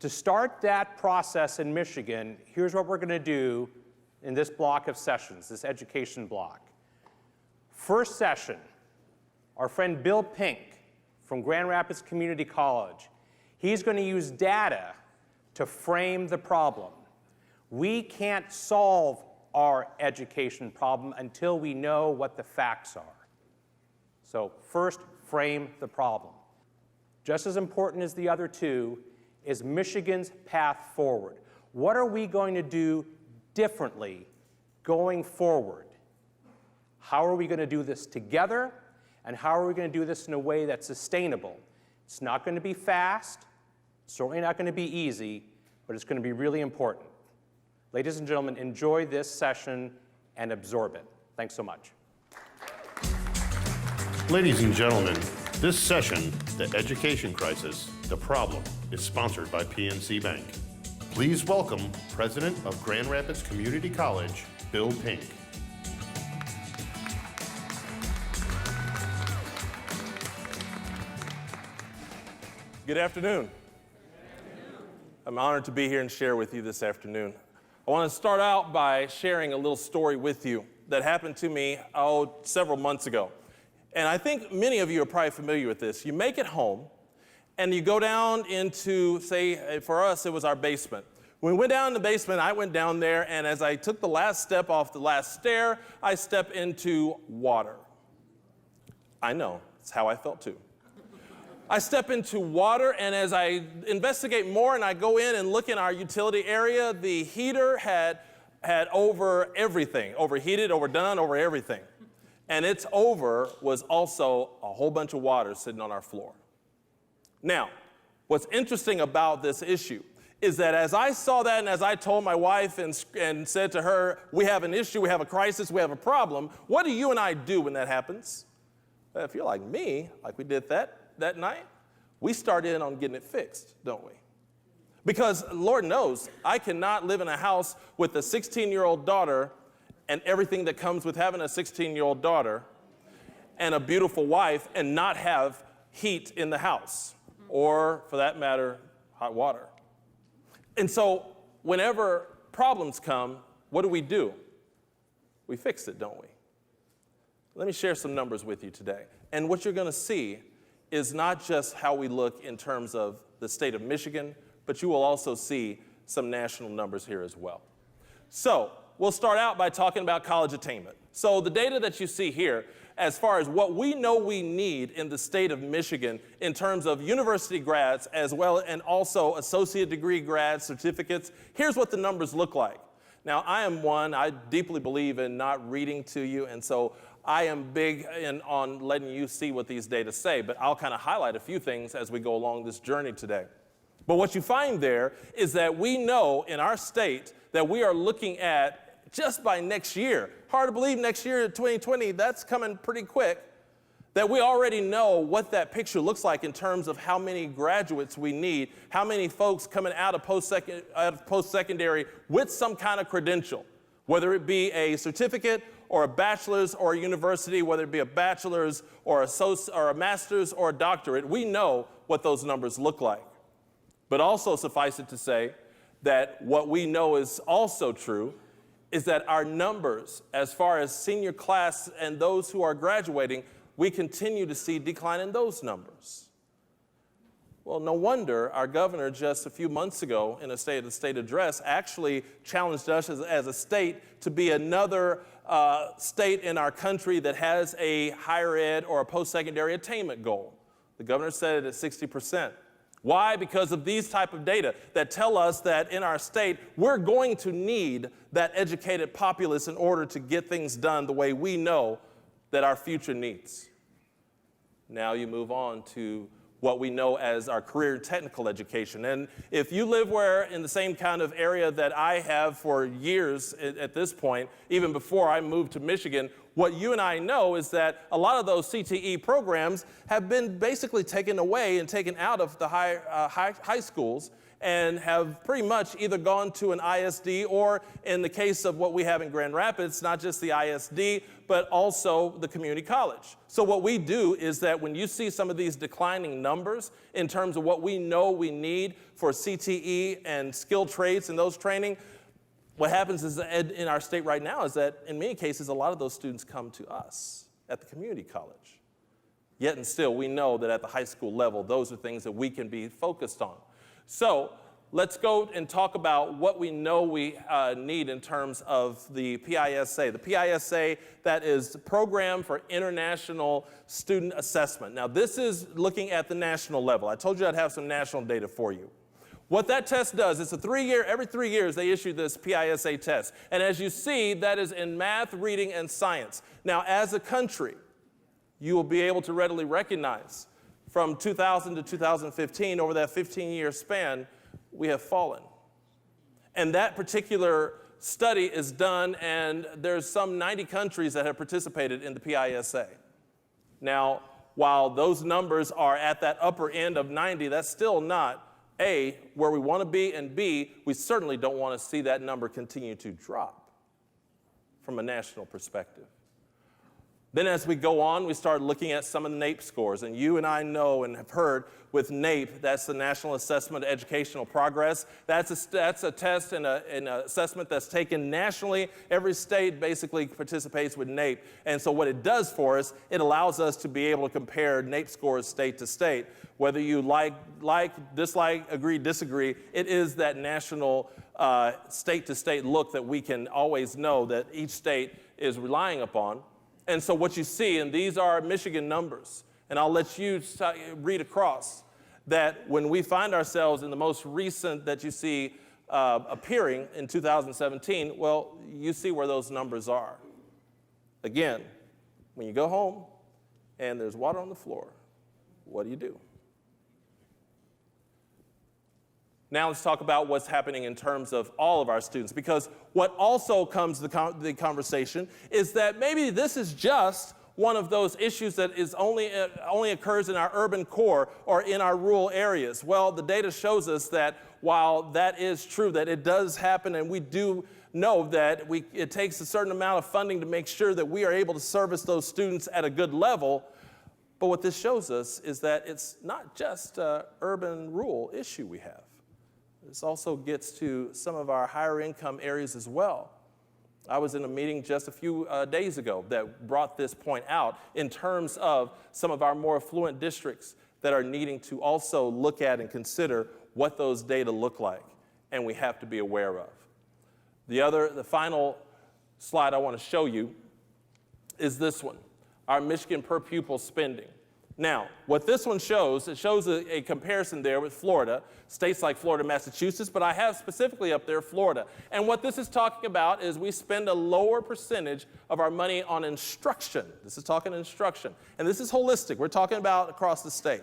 To start that process in Michigan, here's what we're going to do in this block of sessions, this education block. First session, our friend Bill Pink from Grand Rapids Community College, he's going to use data to frame the problem. We can't solve our education problem until we know what the facts are. So first, frame the problem. Just as important as the other two is Michigan's path forward. What are we going to do differently going forward? How are we going to do this together? And how are we going to do this in a way that's sustainable? It's not going to be fast, certainly not going to be easy, but it's going to be really important. Ladies and gentlemen, enjoy this session and absorb it. Thanks so much. Ladies and gentlemen, this session, The Education Crisis, The Problem, is sponsored by PNC Bank. Please welcome President of Grand Rapids Community College, Bill Pink. Good afternoon. I'm honored to be here and share with you this afternoon. I want to start out by sharing a little story with you that happened to me several months ago. And I think many of you are probably familiar with this. You make it home, and you go down into, say, for us, it was our basement. When we went down in the basement, I went down there, and as I took the last step off the last stair, I stepped into water. I know, it's how I felt too. I step into water, and as I investigate more and I go in and look in our utility area, the heater had over everything, overheated, overdone, over everything. And its over was also a whole bunch of water sitting on our floor. Now, what's interesting about this issue is that as I saw that and as I told my wife and said to her, we have an issue, we have a crisis, we have a problem, what do you and I do when that happens? Well, if you're like me, like we did that night, we start in on getting it fixed, don't we? Because Lord knows, I cannot live in a house with a 16-year-old daughter and everything that comes with having a 16-year-old daughter and a beautiful wife and not have heat in the house, or for that matter, hot water. And so whenever problems come, what do? We fix it, don't we? Let me share some numbers with you today. And what you're going to see is not just how we look in terms of the state of Michigan, but you will also see some national numbers here as well. So we'll start out by talking about college attainment. So the data that you see here, as far as what we know we need in the state of Michigan in terms of university grads as well and also associate degree grads, certificates, here's what the numbers look like. Now, I deeply believe in not reading to you, and so I am big on letting you see what these data say, but I'll kind of highlight a few things as we go along this journey today. But what you find there is that we know in our state that we are looking at just by next year, hard to believe next year, 2020, that's coming pretty quick, that we already know what that picture looks like in terms of how many graduates we need, how many folks coming out of post-secondary with some kind of credential, whether it be a certificate or a bachelor's or a university, whether it be a bachelor's or a master's or a doctorate, we know what those numbers look like. But also suffice it to say that what we know is also true is that our numbers, as far as senior class and those who are graduating, we continue to see decline in those numbers. Well, no wonder our governor just a few months ago in a State of the State address actually challenged us as a state to be another state in our country that has a higher ed or a post-secondary attainment goal. The governor said it at 60%. Why? Because of these type of data that tell us that in our state, we're going to need that educated populace in order to get things done the way we know that our future needs. Now you move on to what we know as our career technical education. And if you live in the same kind of area that I have for years at this point, even before I moved to Michigan, what you and I know is that a lot of those CTE programs have been basically taken away and taken out of the high schools, and have pretty much either gone to an ISD or, in the case of what we have in Grand Rapids, not just the ISD, but also the community college. So what we do is that when you see some of these declining numbers in terms of what we know we need for CTE and skilled trades and those training, what happens is that in our state right now is that in many cases, a lot of those students come to us at the community college. Yet and still, we know that at the high school level, those are things that we can be focused on. So let's go and talk about what we know we need in terms of the PISA. The PISA, that is the Program for International Student Assessment. Now, this is looking at the national level. I told you I'd have some national data for you. What that test does, it's a 3-year, every 3 years they issue this PISA test. And as you see, that is in math, reading, and science. Now, as a country, you will be able to readily recognize from 2000 to 2015, over that 15-year span, we have fallen. And that particular study is done, and there's some 90 countries that have participated in the PISA. Now, while those numbers are at that upper end of 90, that's still not, A, where we want to be, and B, we certainly don't want to see that number continue to drop from a national perspective. Then as we go on, we start looking at some of the Nape scores. And you and I know and have heard with Nape, that's the National Assessment of Educational Progress. That's a test and an assessment that's taken nationally. Every state basically participates with Nape. And so what it does for us, it allows us to be able to compare Nape scores state to state. Whether you like, dislike, agree, disagree, it is that national state-to-state look that we can always know that each state is relying upon. And so what you see, and these are Michigan numbers, and I'll let you read across, that when we find ourselves in the most recent that you see appearing in 2017, well, you see where those numbers are. Again, when you go home and there's water on the floor, what do? Now let's talk about what's happening in terms of all of our students, because what also comes to the conversation is that maybe this is just one of those issues that is only occurs in our urban core or in our rural areas. Well, the data shows us that while that is true, that it does happen, and we do know that it takes a certain amount of funding to make sure that we are able to service those students at a good level. But what this shows us is that it's not just an urban-rural issue we have. This also gets to some of our higher income areas as well. I was in a meeting just a few days ago that brought this point out in terms of some of our more affluent districts that are needing to also look at and consider what those data look like, and we have to be aware of. The final slide I want to show you is this one, our Michigan per pupil spending. Now, what this one shows, it shows a comparison there with Florida, states like Florida, Massachusetts, but I have specifically up there Florida. And what this is talking about is we spend a lower percentage of our money on instruction. This is talking instruction. And this is holistic. We're talking about across the state.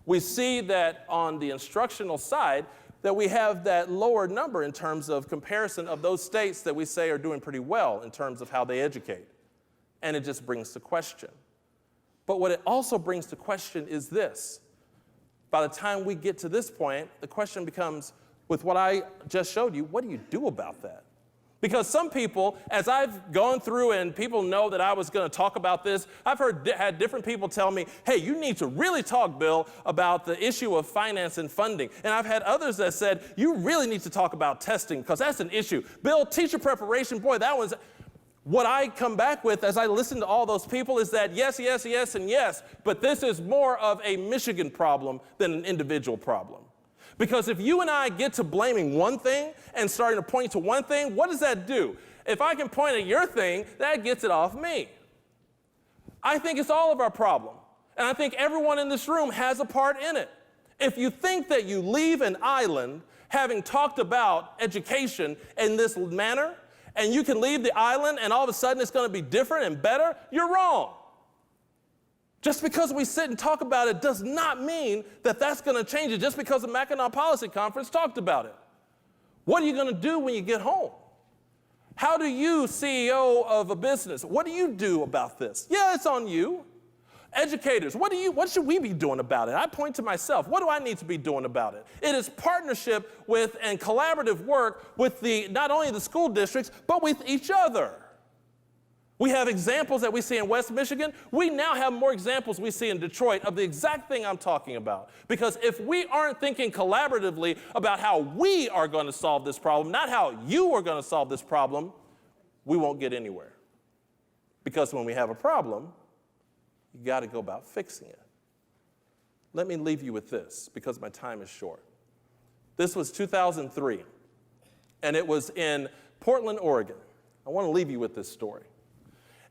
We see that on the instructional side, that we have that lower number in terms of comparison of those states that we say are doing pretty well in terms of how they educate. And it just brings to question. But what it also brings to question is this. By the time we get to this point, the question becomes, with what I just showed you, what do you do about that? Because some people, as I've gone through and people know that I was going to talk about this, I've had different people tell me, hey, you need to really talk, Bill, about the issue of finance and funding. And I've had others that said, you really need to talk about testing because that's an issue. Bill, teacher preparation, boy, that one's... What I come back with as I listen to all those people is that yes, yes, yes, and yes, but this is more of a Michigan problem than an individual problem. Because if you and I get to blaming one thing and starting to point to one thing, what does that do? If I can point at your thing, that gets it off me. I think it's all of our problem. And I think everyone in this room has a part in it. If you think that you leave an island having talked about education in this manner, and you can leave the island and all of a sudden it's going to be different and better, you're wrong. Just because we sit and talk about it does not mean that that's going to change it just because the Mackinac Policy Conference talked about it. What are you going to do when you get home? How do you, CEO of a business, what do you do about this? Yeah, it's on you. Educators, what should we be doing about it? I point to myself. What do I need to be doing about it? It is partnership with and collaborative work with not only the school districts, but with each other. We have examples that we see in West Michigan. We now have more examples we see in Detroit of the exact thing I'm talking about. Because if we aren't thinking collaboratively about how we are going to solve this problem, not how you are going to solve this problem, we won't get anywhere. Because when we have a problem, you got to go about fixing it. Let me leave you with this, because my time is short. This was 2003, and it was in Portland, Oregon. I want to leave you with this story.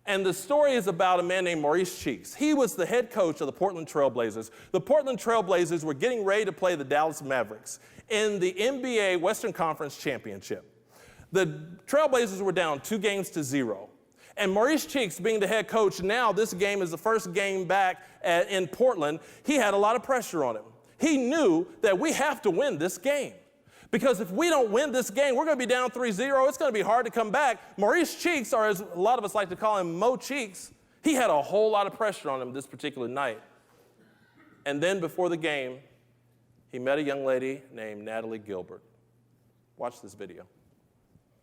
And the story is about a man named Maurice Cheeks. He was the head coach of the Portland Trail Blazers. The Portland Trail Blazers were getting ready to play the Dallas Mavericks in the NBA Western Conference Championship. The Trail Blazers were down 2-0. And Maurice Cheeks, being the head coach, now this game is the first game back in Portland. He had a lot of pressure on him. He knew that we have to win this game. Because if we don't win this game, we're going to be down 3-0. It's going to be hard to come back. Maurice Cheeks, or as a lot of us like to call him, Mo Cheeks, he had a whole lot of pressure on him this particular night. And then before the game, he met a young lady named Natalie Gilbert. Watch this video.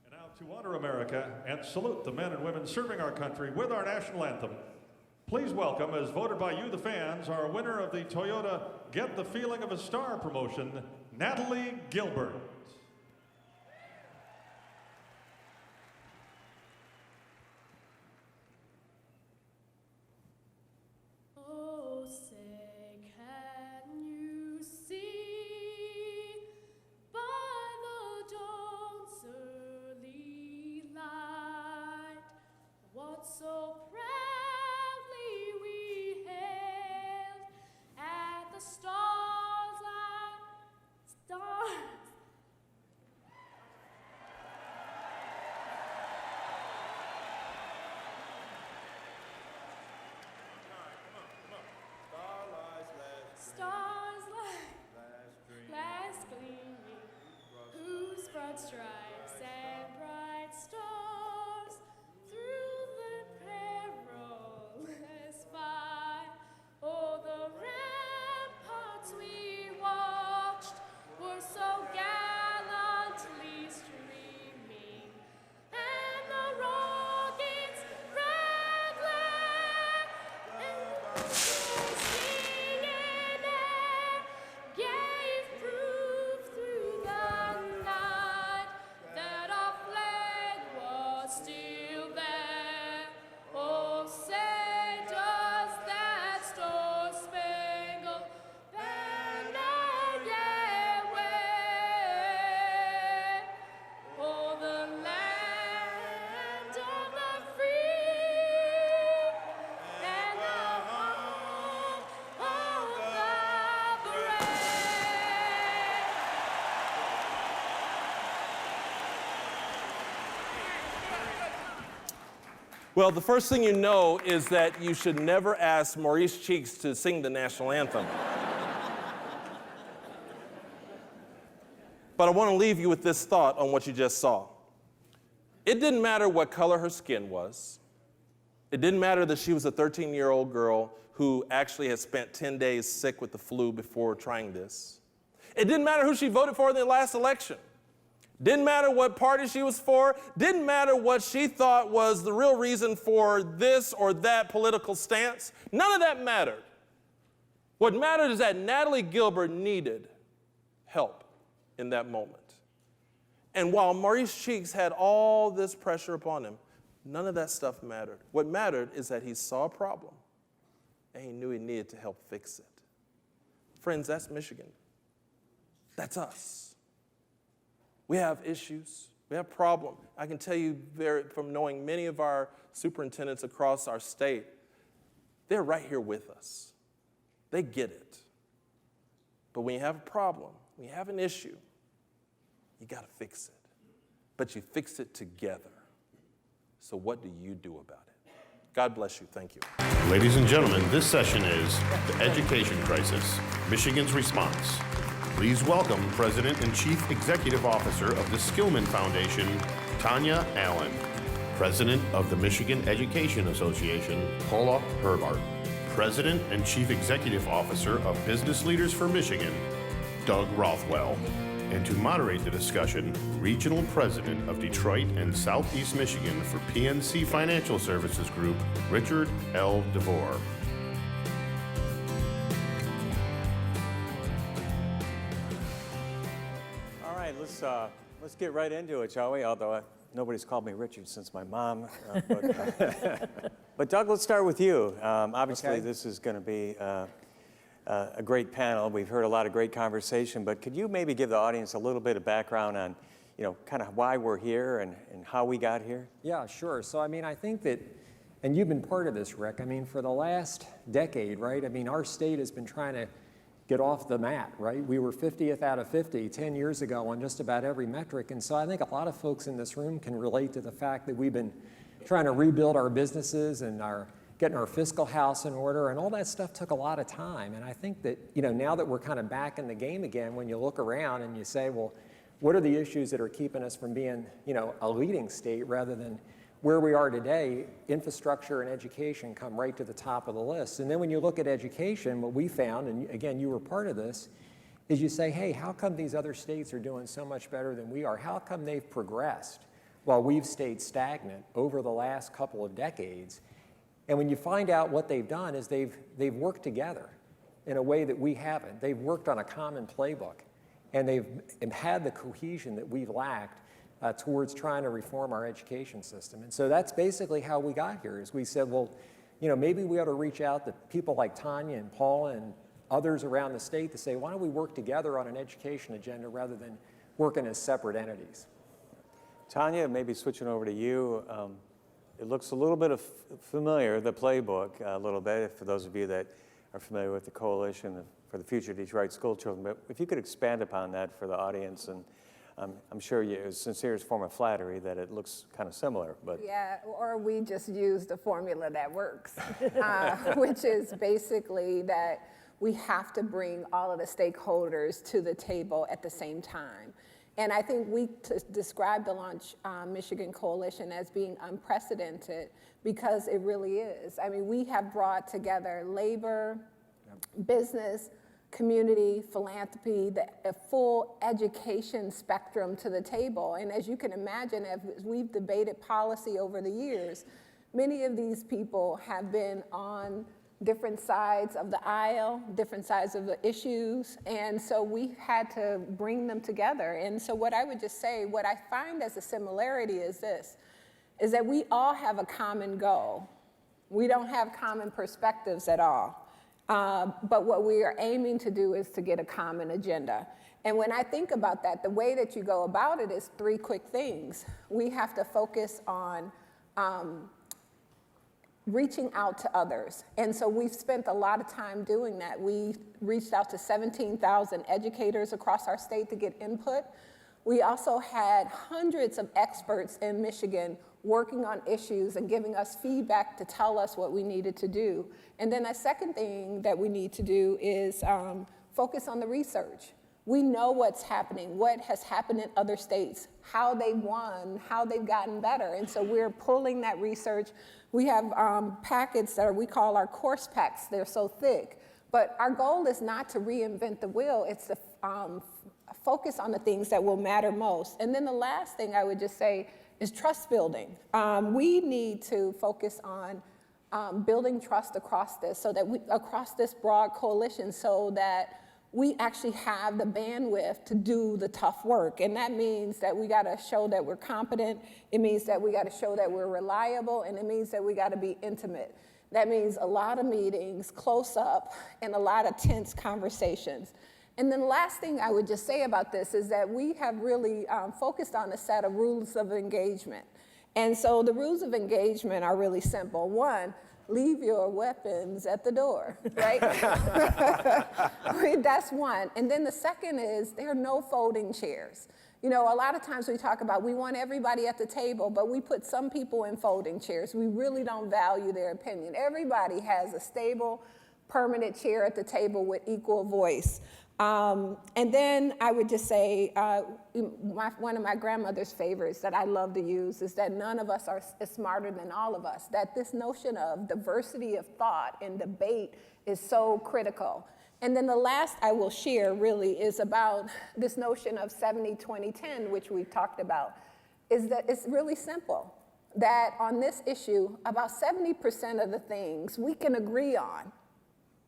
And now to honor America and salute the men and women serving our country with our national anthem, please welcome, as voted by you, the fans, our winner of the Toyota Get the Feeling of a Star promotion, Natalie Gilbert. Oh, say, can you see by the dawn's early light what so proudly we hailed at the stars like stars? Stars like last gleaming, whose broad stripes and bright stars through the perilous fight. Oh, the ramparts we watched were so gallantly streaming, and the rockets' red glare and the singing air gave proof through the night that our flag was still there. Oh, say does that star-spangled banner yet wave? Oh, the land of the free and the home of the brave. Well, the first thing you know is that you should never ask Maurice Cheeks to sing the national anthem. But I want to leave you with this thought on what you just saw. It didn't matter what color her skin was. It didn't matter that she was a 13-year-old girl who actually had spent 10 days sick with the flu before trying this. It didn't matter who she voted for in the last election. Didn't matter what party she was for. Didn't matter what she thought was the real reason for this or that political stance. None of that mattered. What mattered is that Natalie Gilbert needed help in that moment. And while Maurice Cheeks had all this pressure upon him, none of that stuff mattered. What mattered is that he saw a problem and he knew he needed to help fix it. Friends, that's Michigan. That's us. We have issues. We have problems. I can tell you from knowing many of our superintendents across our state, they're right here with us. They get it. But when you have a problem, when you have an issue, you got to fix it. But you fix it together. So what do you do about it? God bless you. Thank you. Ladies and gentlemen, this session is the Education Crisis, Michigan's Response. Please welcome President and Chief Executive Officer of the Skillman Foundation, Tonya Allen. President of the Michigan Education Association, Paula Herbart. President and Chief Executive Officer of Business Leaders for Michigan, Doug Rothwell. And to moderate the discussion, Regional President of Detroit and Southeast Michigan for PNC Financial Services Group, Richard L. DeVore. All right, let's get right into it, shall we? Although nobody's called me Richard since my mom. But Doug, let's start with you. Obviously, Okay. this is going to be a great panel. We've heard a lot of great conversation, but could you maybe give the audience a little bit of background on, kind of why we're here and how we got here? Yeah, sure. So, I think that, and you've been part of this, Rick, for the last decade, right? Our state has been trying to get off the mat, right? We were 50th out of 50 10 years ago on just about every metric. And so I think a lot of folks in this room can relate to the fact that we've been trying to rebuild our businesses and getting our fiscal house in order, and all that stuff took a lot of time. And I think that, now that we're kind of back in the game again, when you look around and you say, well, what are the issues that are keeping us from being, a leading state rather than where we are today? Infrastructure and education come right to the top of the list. And then when you look at education, what we found, and again, you were part of this, is you say, hey, how come these other states are doing so much better than we are? How come they've progressed while we've stayed stagnant over the last couple of decades? And when you find out what they've done is they've worked together in a way that we haven't. They've worked on a common playbook, and they've had the cohesion that we've lacked towards trying to reform our education system. And so that's basically how we got here, is we said, well, maybe we ought to reach out to people like Tonya and Paula and others around the state to say, why don't we work together on an education agenda rather than working as separate entities? Tonya, maybe switching over to you. It looks a little bit familiar, the playbook, a little bit, for those of you that are familiar with the Coalition for the Future of Detroit School Children. But if you could expand upon that for the audience, and I'm sure it's sincerest form of flattery that it looks kind of similar. But yeah, or we just used a formula that works, which is basically that we have to bring all of the stakeholders to the table at the same time. And I think we described the Launch Michigan Coalition as being unprecedented because it really is. We have brought together labor, business, community, philanthropy, a full education spectrum to the table. And as you can imagine, as we've debated policy over the years, many of these people have been on different sides of the aisle, different sides of the issues, and so we had to bring them together. And so what I would just say, what I find as a similarity is this, is that we all have a common goal. We don't have common perspectives at all, but what we are aiming to do is to get a common agenda. And when I think about that, the way that you go about it is three quick things. We have to focus on reaching out to others. And so we've spent a lot of time doing that. We reached out to 17,000 educators across our state to get input. We also had hundreds of experts in Michigan working on issues and giving us feedback to tell us what we needed to do. And then the second thing that we need to do is focus on the research. We know what's happening, what has happened in other states, how they've won, how they've gotten better. And so we're pulling that research. We have packets that we call our course packs. They're so thick. But our goal is not to reinvent the wheel. It's to focus on the things that will matter most. And then the last thing I would just say is trust building. We need to focus on building trust across this, so that across this broad coalition, so that we actually have the bandwidth to do the tough work. And that means that we gotta show that we're competent. It means that we gotta show that we're reliable, and it means that we gotta be intimate. That means a lot of meetings, close up, and a lot of tense conversations. And then the last thing I would just say about this is that we have really focused on a set of rules of engagement. And so the rules of engagement are really simple. One, leave your weapons at the door, right? That's one. And then the second is there are no folding chairs. A lot of times we talk about we want everybody at the table, but we put some people in folding chairs. We really don't value their opinion. Everybody has a stable, permanent chair at the table with equal voice. And then I would just say, one of my grandmother's favorites that I love to use is that none of us are smarter than all of us, that this notion of diversity of thought and debate is so critical. And then the last I will share really is about this notion of 70-20-10, which we've talked about, is that it's really simple, that on this issue, about 70% of the things we can agree on.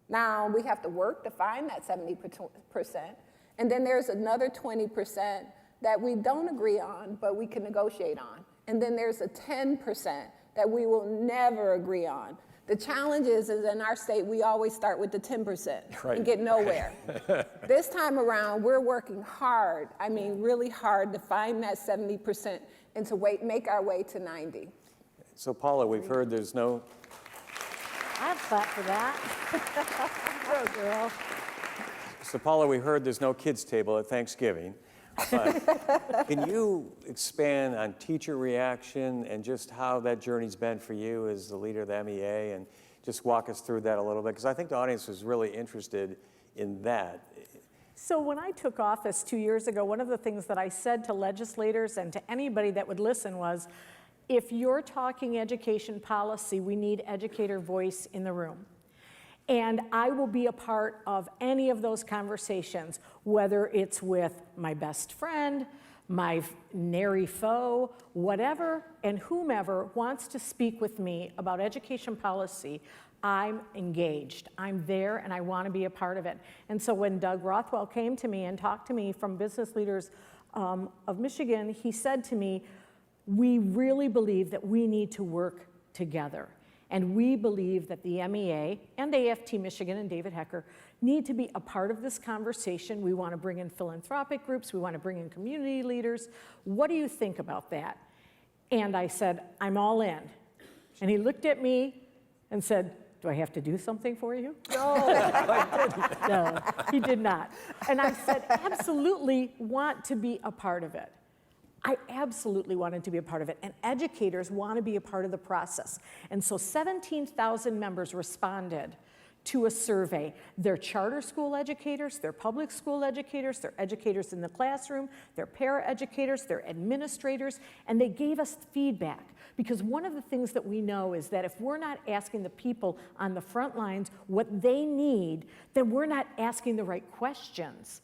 Now, we have to work to find that 70%, and then there's another 20% that we don't agree on, but we can negotiate on. And then there's a 10% that we will never agree on. The challenge is in our state, we always start with the 10% and get nowhere. This time around, we're working hard, I mean really hard, to find that 70% and to make our way to 90. So Paula, we've heard there's no... I'd clap for that. Go, girl. So Paula, we heard there's no kids' table at Thanksgiving. But can you expand on teacher reaction and just how that journey's been for you as the leader of the MEA, and just walk us through that a little bit? Because I think the audience was really interested in that. So when I took office 2 years ago, one of the things that I said to legislators and to anybody that would listen was, if you're talking education policy, we need educator voice in the room. And I will be a part of any of those conversations, whether it's with my best friend, my nary foe, whatever, and whomever wants to speak with me about education policy, I'm engaged. I'm there and I want to be a part of it. And so when Doug Rothwell came to me and talked to me from business leaders of Michigan, he said to me, we really believe that we need to work together. And we believe that the MEA and AFT Michigan and David Hecker need to be a part of this conversation. We want to bring in philanthropic groups. We want to bring in community leaders. What do you think about that? And I said, I'm all in. And he looked at me and said, do I have to do something for you? No, I didn't. No, he did not. And I said, absolutely want to be a part of it. I absolutely wanted to be a part of it, and educators want to be a part of the process. And so 17,000 members responded to a survey. They're charter school educators, they're public school educators, they're educators in the classroom, they're para-educators, they're administrators, and they gave us feedback. Because one of the things that we know is that if we're not asking the people on the front lines what they need, then we're not asking the right questions.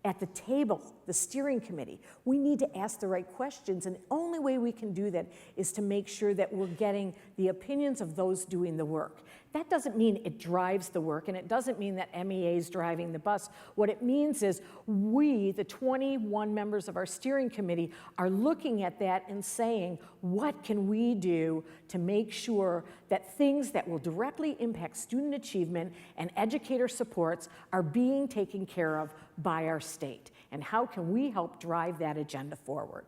At the table, the steering committee, we need to ask the right questions, and the only way we can do that is to make sure that we're getting the opinions of those doing the work. That doesn't mean it drives the work, and it doesn't mean that MEA is driving the bus. What it means is we, the 21 members of our steering committee, are looking at that and saying, what can we do to make sure that things that will directly impact student achievement and educator supports are being taken care of by our state? And how can we help drive that agenda forward?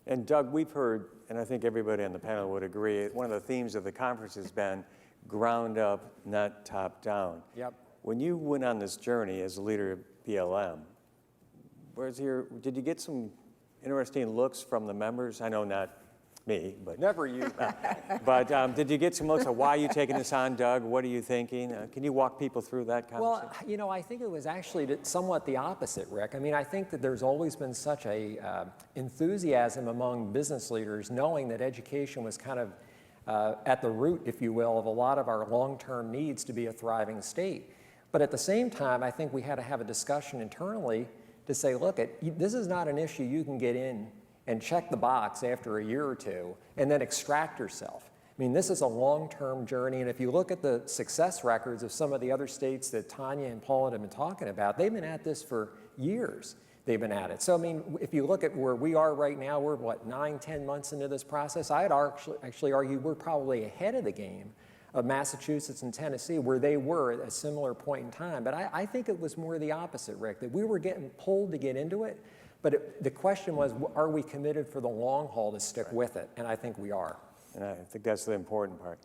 And Doug, we've heard, and I think everybody on the panel would agree, one of the themes of the conference has been ground up, not top down. Yep. When you went on this journey as a leader of BLM, did you get some interesting looks from the members? I know not me, but Never you. but did you get some looks of why are you taking this on, Doug? What are you thinking? Can you walk people through that conversation? Well, you know, I think it was actually somewhat the opposite, Rick. I mean, I think that there's always been such a enthusiasm among business leaders knowing that education was kind of at the root, if you will, of a lot of our long-term needs to be a thriving state. But at the same time, I think we had to have a discussion internally to say, look, this is not an issue you can get in and check the box after a year or two and then extract yourself. I mean, this is a long-term journey, and if you look at the success records of some of the other states that Tonya and Paula have been talking about, they've been at this for years. They've been at it. So, I mean, if you look at where we are right now, we're, what, 9-10 months into this process? I'd actually argue we're probably ahead of the game of Massachusetts and Tennessee, where they were at a similar point in time. But I think it was more the opposite, Rick, that we were getting pulled to get into it. But the question was, are we committed for the long haul to stick with it? And I think we are. And I think that's the important part.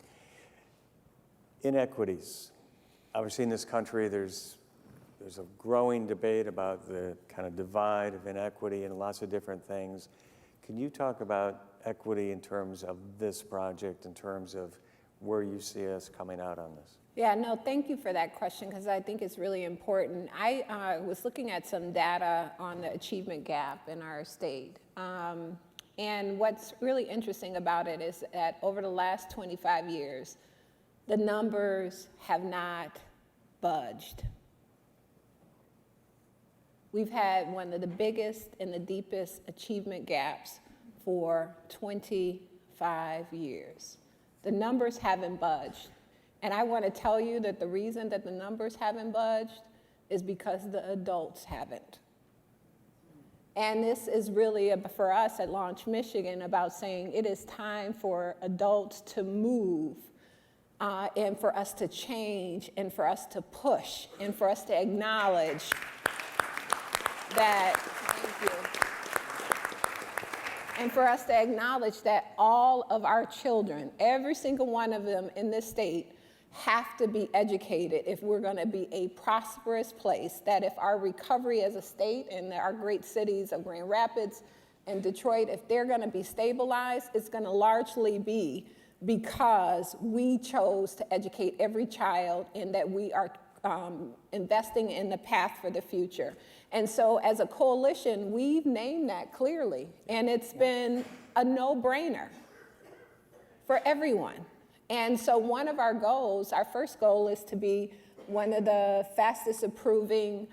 Inequities. Obviously in this country, there's a growing debate about the kind of divide of inequity and lots of different things. Can you talk about equity in terms of this project, in terms of where you see us coming out on this? Yeah, no, thank you for that question because I think it's really important. I was looking at some data on the achievement gap in our state. And what's really interesting about it is that over the last 25 years, the numbers have not budged. We've had one of the biggest and the deepest achievement gaps for 25 years. The numbers haven't budged. And I want to tell you that the reason that the numbers haven't budged is because the adults haven't. And this is really, for us at Launch Michigan, about saying it is time for adults to move and for us to change and for us to push and for us to acknowledge that, thank you. And for us to acknowledge that all of our children, every single one of them in this state, have to be educated if we're going to be a prosperous place, that if our recovery as a state and our great cities of Grand Rapids and Detroit, if they're going to be stabilized, it's going to largely be because we chose to educate every child and that we are investing in the path for the future. And so as a coalition, we've named that clearly, and it's been a no-brainer for everyone. And so one of our goals, our first goal, is to be one of the fastest improving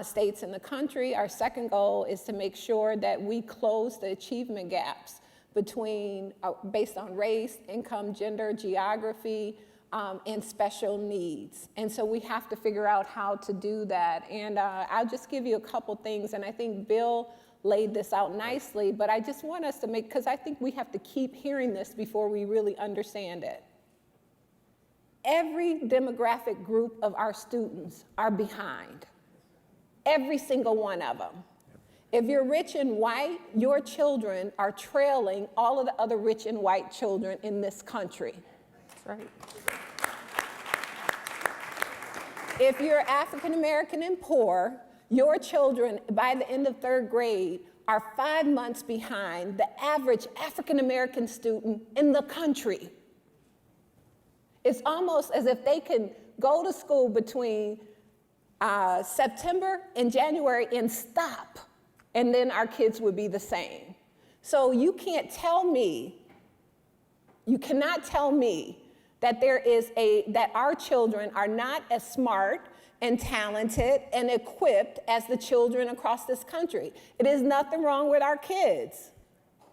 states in the country. Our second goal is to make sure that we close the achievement gaps between, based on race, income, gender, geography, and special needs. And so we have to figure out how to do that. And I'll just give you a couple things, and I think Bill laid this out nicely, but I just want us to make, because I think we have to keep hearing this before we really understand it. Every demographic group of our students are behind. Every single one of them. If you're rich and white, your children are trailing all of the other rich and white children in this country. That's right. If you're African American and poor, your children, by the end of third grade, are 5 months behind the average African American student in the country. It's almost as if they can go to school between September and January and stop, and then our kids would be the same. So you can't tell me, you cannot tell me that that our children are not as smart and talented and equipped as the children across this country. It is nothing wrong with our kids.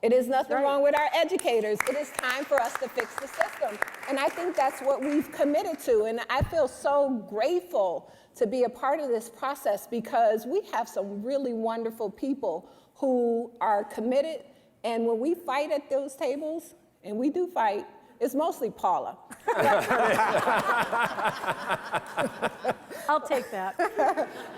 It is nothing wrong with our educators. It is time for us to fix the system. And I think that's what we've committed to. And I feel so grateful to be a part of this process because we have some really wonderful people who are committed. And when we fight at those tables, and we do fight, it's mostly Paula. I'll take that.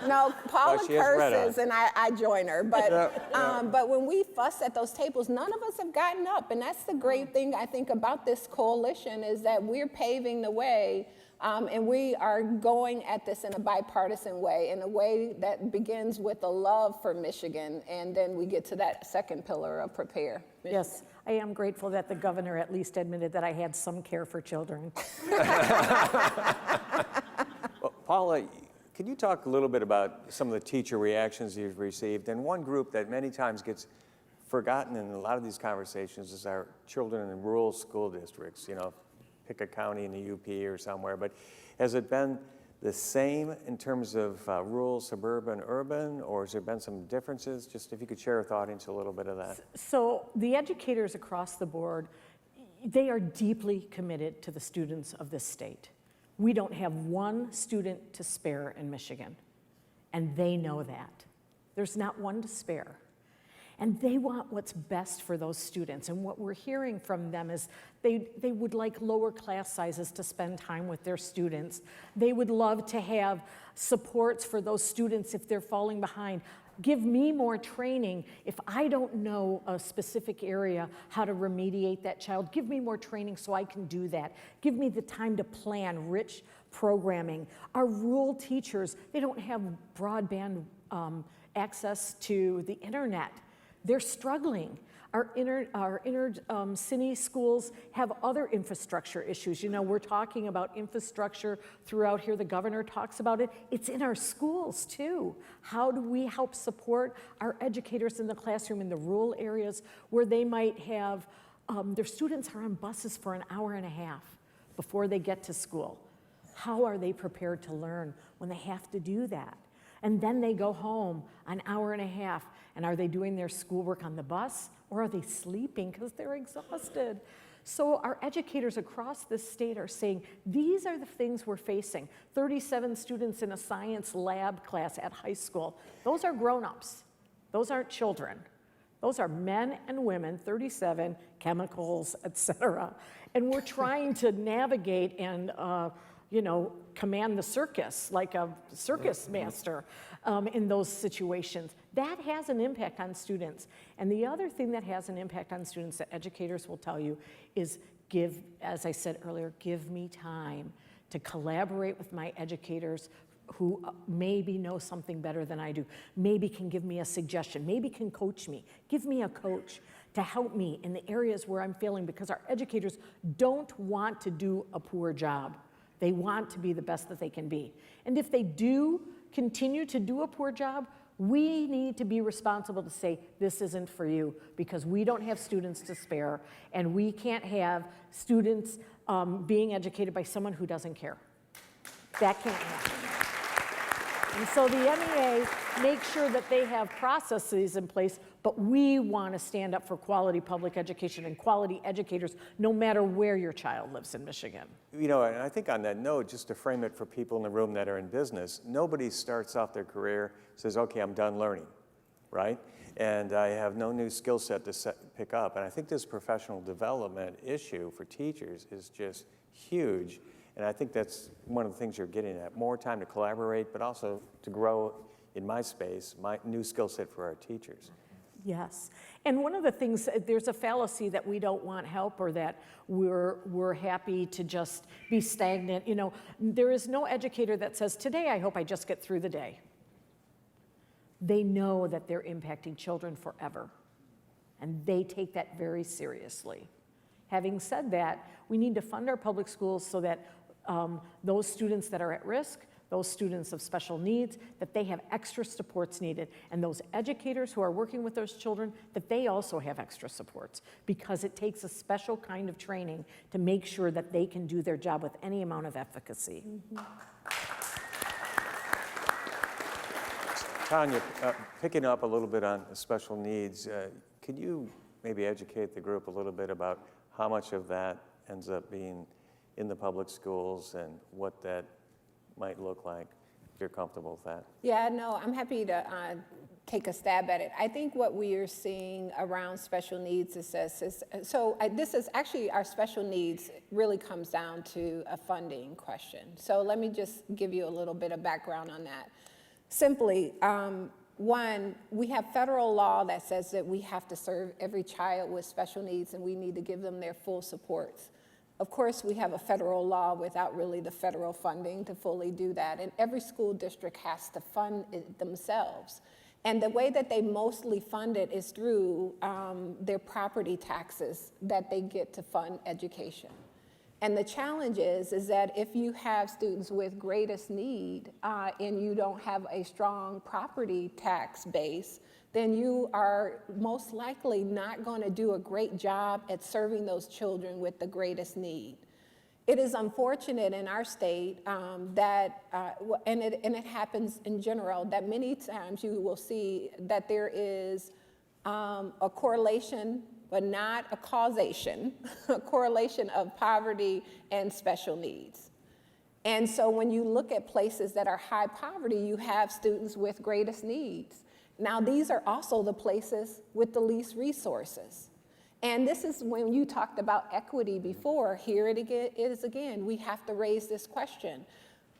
No, Paula Well, she has red curses eyes. and I join her. But when we fuss at those tables, none of us have gotten up. And that's the great thing I think about this coalition is that we're paving the way and we are going at this in a bipartisan way, in a way that begins with a love for Michigan. And then we get to that second pillar of prepare. Michigan. Yes, I am grateful that the governor at least admitted that I had some care for children. Well, Paula, can you talk a little bit about some of the teacher reactions you've received? And one group that many times gets forgotten in a lot of these conversations is our children in rural school districts, you know, pick a county in the UP or somewhere. But has it been the same in terms of rural, suburban, urban, or has there been some differences? Just if you could share with the audience a little bit of that. So the educators across the board, they are deeply committed to the students of this state. We don't have one student to spare in Michigan, and they know that. There's not one to spare. And they want what's best for those students. And what we're hearing from them is they would like lower class sizes to spend time with their students. They would love to have supports for those students if they're falling behind. Give me more training. If I don't know a specific area, how to remediate that child, give me more training so I can do that. Give me the time to plan rich programming. Our rural teachers, they don't have broadband access to the internet. they're struggling. Our inner city schools have other infrastructure issues. You know, we're talking about infrastructure throughout here. The governor talks about it. It's in our schools too. How do we help support our educators in the classroom in the rural areas where they might have, their students are on buses for an hour and a half before they get to school? How are they prepared to learn when they have to do that? And then they go home an hour and a half, and are they doing their schoolwork on the bus, or are they sleeping because they're exhausted? So our educators across this state are saying, these are the things we're facing. 37 students in a science lab class at high school. Those are grown-ups. Those aren't children. Those are men and women, 37, chemicals, et cetera. And we're trying to navigate and command the circus like a circus master in those situations. That has an impact on students. And the other thing that has an impact on students that educators will tell you is as I said earlier, give me time to collaborate with my educators who maybe know something better than I do, maybe can give me a suggestion, maybe can coach me. Give me a coach to help me in the areas where I'm failing, because our educators don't want to do a poor job. They want to be the best that they can be. And if they do continue to do a poor job, we need to be responsible to say, this isn't for you, because we don't have students to spare, and we can't have students being educated by someone who doesn't care. That can't happen. And so the MEA makes sure that they have processes in place, but we want to stand up for quality public education and quality educators, no matter where your child lives in Michigan. You know, and I think on that note, just to frame it for people in the room that are in business, nobody starts off their career, says, okay, I'm done learning, right? And I have no new skill set to pick up. And I think this professional development issue for teachers is just huge. And I think that's one of the things you're getting at, more time to collaborate, but also to grow in my space, my new skill set for our teachers. Yes, and one of the things, there's a fallacy that we don't want help, or that we're happy to just be stagnant. You know, there is no educator that says, today I hope I just get through the day. They know that they're impacting children forever, and they take that very seriously. Having said that, we need to fund our public schools so that those students that are at risk, those students of special needs, that they have extra supports needed. And those educators who are working with those children, that they also have extra supports, because it takes a special kind of training to make sure that they can do their job with any amount of efficacy. Mm-hmm. Tonya, picking up a little bit on special needs, could you maybe educate the group a little bit about how much of that ends up being in the public schools and what that might look like, if you're comfortable with that? Yeah, no, I'm happy to take a stab at it. I think what we are seeing around special needs is this. This is actually, our special needs really comes down to a funding question. So let me just give you a little bit of background on that. Simply, one, we have federal law that says that we have to serve every child with special needs, and we need to give them their full supports. Of course, we have a federal law without really the federal funding to fully do that, and every school district has to fund it themselves. And the way that they mostly fund it is through their property taxes that they get to fund education. And the challenge is that if you have students with greatest need and you don't have a strong property tax base, then you are most likely not going to do a great job at serving those children with the greatest need. It is unfortunate in our state that, and it happens in general, that many times you will see that there is a correlation, but not a causation, a correlation of poverty and special needs. And so when you look at places that are high poverty, you have students with greatest needs. Now, these are also the places with the least resources. And this is when you talked about equity before. Here it is again. We have to raise this question.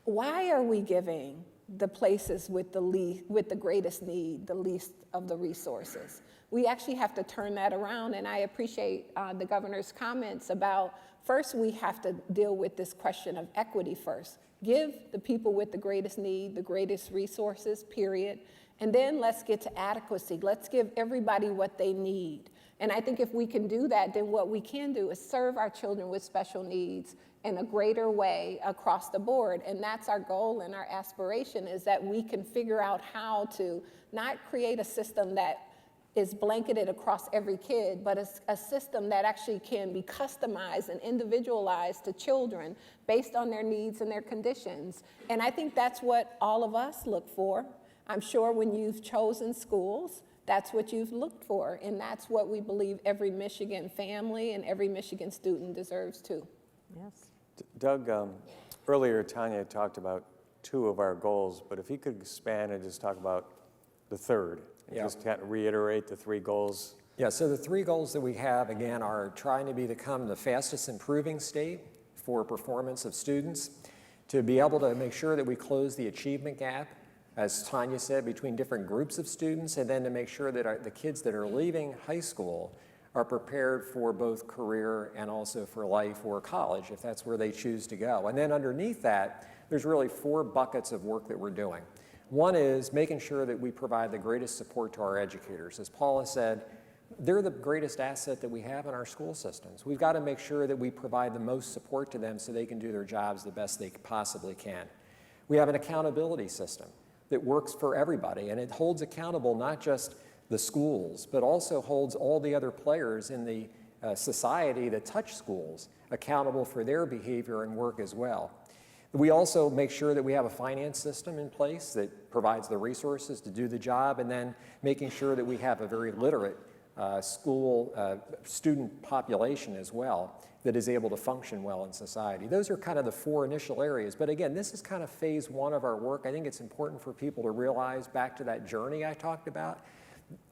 Why are we giving the places with the greatest need the least of the resources? We actually have to turn that around, and I appreciate the governor's comments about, first, we have to deal with this question of equity first. Give the people with the greatest need the greatest resources, period. And then let's get to adequacy. Let's give everybody what they need. And I think if we can do that, then what we can do is serve our children with special needs in a greater way across the board. And that's our goal and our aspiration, is that we can figure out how to not create a system that is blanketed across every kid, but a system that actually can be customized and individualized to children based on their needs and their conditions. And I think that's what all of us look for. I'm sure when you've chosen schools, that's what you've looked for, and that's what we believe every Michigan family and every Michigan student deserves too. Yes. Doug, earlier Tonya talked about 2 of our goals, but if you could expand and just talk about the third, just kind of reiterate the 3 goals. Yeah, so the 3 goals that we have, again, are trying to become the fastest improving state for performance of students, to be able to make sure that we close the achievement gap, as Tonya said, between different groups of students, and then to make sure that the kids that are leaving high school are prepared for both career and also for life or college, if that's where they choose to go. And then underneath that, there's really 4 buckets of work that we're doing. One is making sure that we provide the greatest support to our educators. As Paula said, they're the greatest asset that we have in our school systems. We've got to make sure that we provide the most support to them so they can do their jobs the best they possibly can. We have an accountability system that works for everybody, and it holds accountable not just the schools, but also holds all the other players in the society that touch schools accountable for their behavior and work as well. We also make sure that we have a finance system in place that provides the resources to do the job, and then making sure that we have a very literate student population as well that is able to function well in society. Those are kind of the 4 initial areas. But again, this is kind of phase 1 of our work. I think it's important for people to realize, back to that journey I talked about,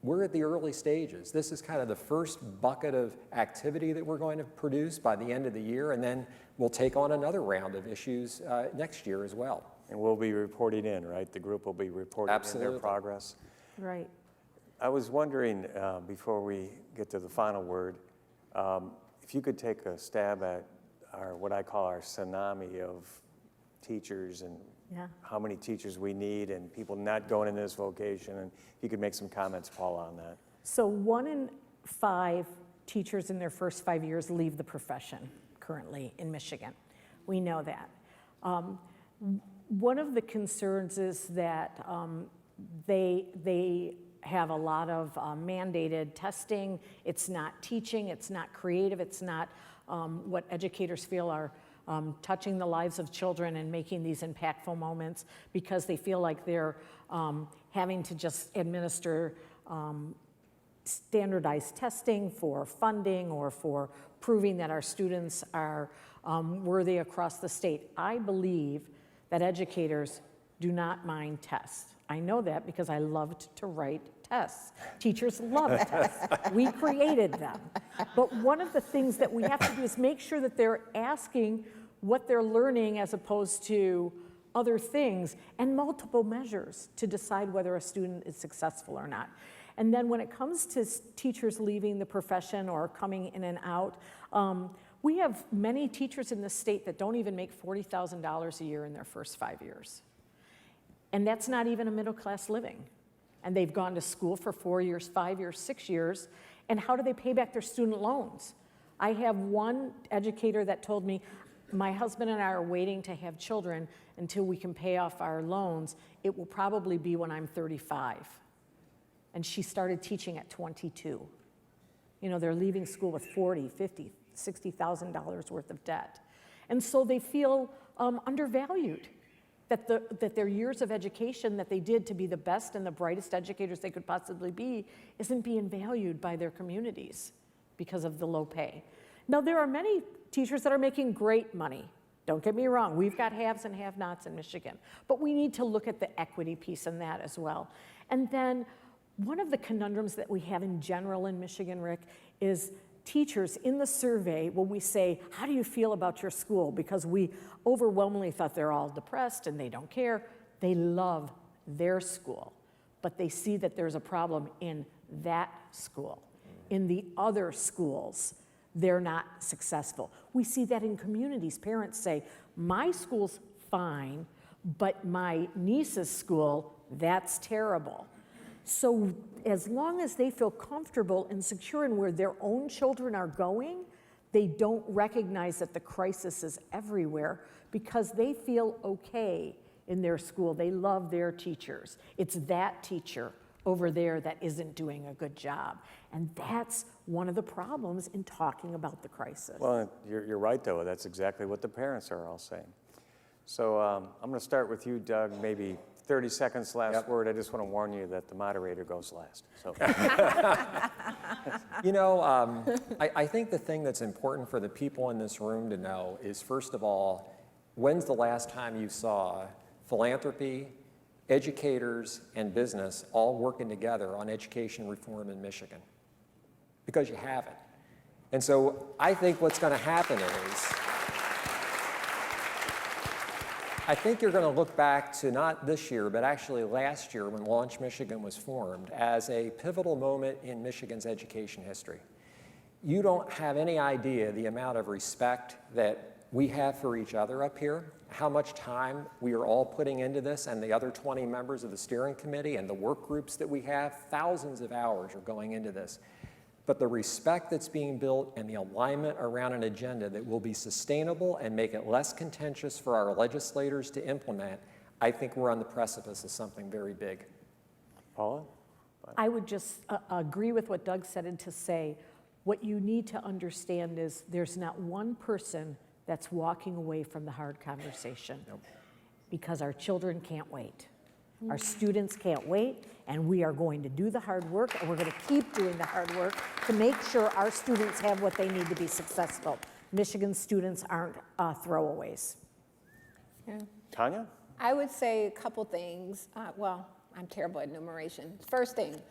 we're at the early stages. This is kind of the first bucket of activity that we're going to produce by the end of the year, and then we'll take on another round of issues next year as well. And we'll be reporting in, right? The group will be reporting in their progress. Right. I was wondering, before we get to the final word, if you could take a stab at what I call our tsunami of teachers and how many teachers we need and people not going in this vocation, and if you could make some comments, Paula, on that. So 1 in 5 teachers in their first 5 years leave the profession currently in Michigan. We know that. One of the concerns is that they have a lot of mandated testing. It's not teaching, it's not creative, it's not what educators feel are touching the lives of children and making these impactful moments, because they feel like they're having to just administer standardized testing for funding or for proving that our students are worthy across the state. I believe that educators do not mind tests. I know that because I loved to write tests. Teachers love tests. We created them. But one of the things that we have to do is make sure that they're asking what they're learning as opposed to other things, and multiple measures to decide whether a student is successful or not. And then when it comes to teachers leaving the profession or coming in and out, we have many teachers in the state that don't even make $40,000 a year in their first 5 years. And that's not even a middle-class living. And they've gone to school for 4 years, 5 years, 6 years, and how do they pay back their student loans? I have one educator that told me, my husband and I are waiting to have children until we can pay off our loans. It will probably be when I'm 35. And she started teaching at 22. You know, they're leaving school with $40,000, $50,000, $60,000 worth of debt. And so they feel undervalued, that their years of education that they did to be the best and the brightest educators they could possibly be isn't being valued by their communities because of the low pay. Now, there are many teachers that are making great money. Don't get me wrong, we've got haves and have-nots in Michigan, but we need to look at the equity piece in that as well. And then one of the conundrums that we have in general in Michigan, Rick, is teachers in the survey, when we say, how do you feel about your school? Because we overwhelmingly thought they're all depressed and they don't care. They love their school, but they see that there's a problem in that school. In the other schools, they're not successful. We see that in communities. Parents say, my school's fine, but my niece's school, that's terrible. So as long as they feel comfortable and secure in where their own children are going, they don't recognize that the crisis is everywhere because they feel okay in their school. They love their teachers. It's that teacher over there that isn't doing a good job. And that's one of the problems in talking about the crisis. Well, you're right, though. That's exactly what the parents are all saying. So I'm going to start with you, Doug, maybe 30 seconds last word. I just want to warn you that the moderator goes last. So. You know, I think the thing that's important for the people in this room to know is, first of all, when's the last time you saw philanthropy, educators, and business all working together on education reform in Michigan? Because you haven't. And so I think what's going to happen is, I think you're going to look back to not this year, but actually last year when Launch Michigan was formed as a pivotal moment in Michigan's education history. You don't have any idea the amount of respect that we have for each other up here, how much time we are all putting into this, and the other 20 members of the steering committee and the work groups that we have, thousands of hours are going into this. But the respect that's being built and the alignment around an agenda that will be sustainable and make it less contentious for our legislators to implement, I think we're on the precipice of something very big. Paula? I would just agree with what Doug said and to say, what you need to understand is there's not one person that's walking away from the hard conversation because our children can't wait. Our students can't wait, and we are going to do the hard work, and we're going to keep doing the hard work to make sure our students have what they need to be successful. Michigan students aren't throwaways. Yeah. Tonya? I would say a couple things. Well, I'm terrible at enumeration. First thing,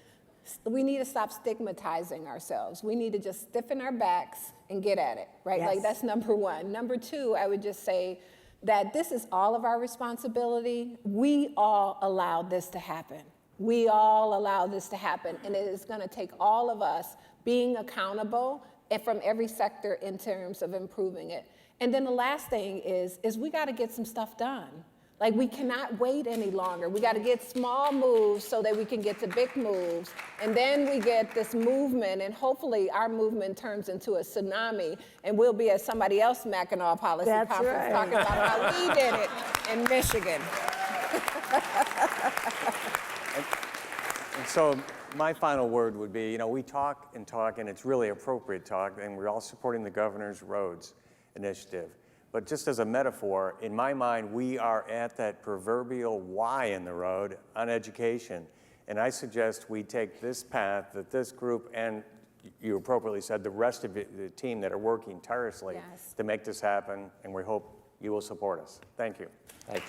we need to stop stigmatizing ourselves. We need to just stiffen our backs and get at it, right? Yes. Like, that's number one. Number two, I would just say that this is all of our responsibility. We all allowed this to happen. We all allowed this to happen, and it is going to take all of us being accountable and from every sector in terms of improving it. And then the last thing is we got to get some stuff done. Like, we cannot wait any longer. We got to get small moves so that we can get to big moves. And then we get this movement, and hopefully our movement turns into a tsunami, and we'll be at somebody else's Mackinac policy That's conference right. talking about how we did it in Michigan. And so my final word would be, you know, we talk, and it's really appropriate talk, and we're all supporting the governor's roads initiative. But just as a metaphor, in my mind, we are at that proverbial Y in the road on education. And I suggest we take this path that this group, and you appropriately said, the rest of the team that are working tirelessly to make this happen, and we hope you will support us. Thank you. Thank you.